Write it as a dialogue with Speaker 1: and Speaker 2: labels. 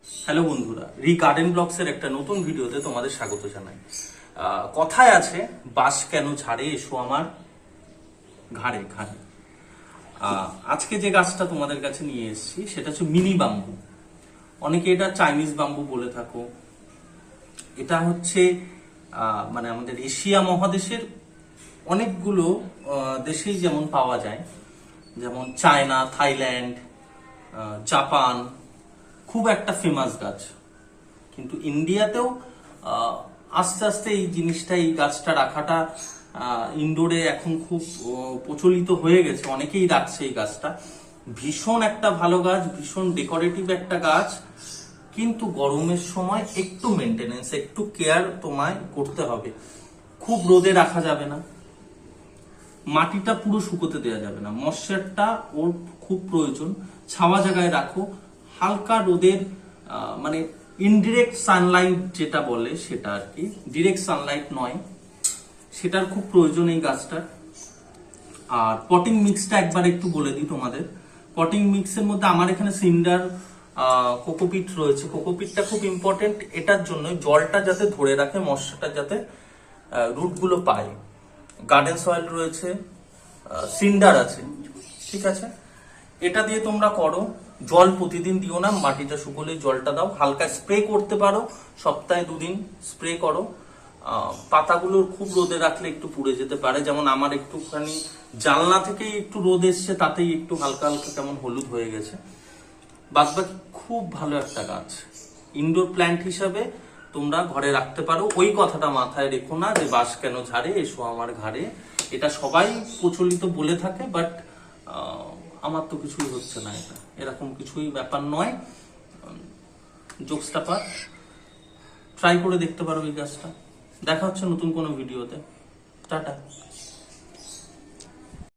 Speaker 1: Hello বন্ধুরা, garden ব্লগসের একটা নতুন ভিডিওতে তোমাদের স্বাগত জানাই। কথায় আছে, বাঁশ কেন ঝাড়ে, এসো আমার ঘাড়ে ঘাড়ে। আজকে যে গাছটা তোমাদের কাছে নিয়ে এসেছি সেটা হচ্ছে মিনি বাম্বু। অনেকে এটা চাইনিজ বাম্বু বলে থাকো। এটা হচ্ছে মানে আমাদের এশিয়া মহাদেশের অনেকগুলো দেশেই যেমন পাওয়া যায়, যেমন চায়না, থাইল্যান্ড, জাপান, খুব একটা ফেমাস গাছ। কিন্তু ইন্ডিয়াতেও আস্তে আস্তে এই জিনিসটা, এই গাছটা রাখাটা ইনডোরে এখন খুব প্রচলিত হয়ে গেছে, অনেকেই রাখছে এই গাছটা। ভীষণ একটা ভালো গাছ, ভীষণ ডেকোরেটিভ একটা গাছ, কিন্তু গরমের সময় একটু মেনটেনেন্স, একটু কেয়ার তোমায় করতে হবে। খুব রোদে রাখা যাবে না, মাটিটা পুরো শুকোতে দেওয়া যাবে না, ময়েশ্চারটা ওর খুব প্রয়োজন। ছাওয়া জায়গায় রাখো, হালকা রোদের মানে ইনডিরেক্ট সানলাইট যেটা বলে সেটা আর কি, ডিরেক্ট সানলাইট নয়, সেটার খুব প্রয়োজন এই গাছটার। আর পটিং মিক্সটা একবার একটু বলে দিই তোমাদের। পটিং মিক্সের মধ্যে আমার এখানে সিন্ডার, কোকোপিট রয়েছে। কোকোপিটটা খুব ইম্পর্টেন্ট এটার জন্য, জলটা যাতে ধরে রাখে, মশাটা যাতে রুটগুলো পায়। গার্ডেন সয়েল রয়েছে, সিন্ডার আছে, ঠিক আছে। এটা দিয়ে তোমরা করো। জল প্রতিদিন দিও না, মাটিটা শুকোলে জলটা দাও। হালকা স্প্রে করতে পারো, সপ্তাহে 2 দিন স্প্রে করো। পাতাগুলো খুব রোদে রাখলে একটু পুড়ে যেতে পারে, যেমন আমার একটুখানি জানলা থেকেই একটু রোদ এসছে, তাতেই একটু হালকা হালকা কেমন হলুদ হয়ে গেছে। বাদবাকি খুব ভালো একটা গাছ, ইনডোর প্ল্যান্ট হিসাবে তোমরা ঘরে রাখতে পারো। ওই কথাটা মাথায় রেখো না যে বাঁশ কেন ঝাড়ে, এসো আমার ঘাড়ে। এটা সবাই প্রচলিত বলে থাকে, বাট আমার তো কিছুই হচ্ছে না, এটা এরকম কিছুই ব্যাপার নয়। জোকসটা পার ট্রাই করে দেখতে পারো এই গাছটা। দেখা হচ্ছে নতুন কোনো ভিডিওতে। টাটা।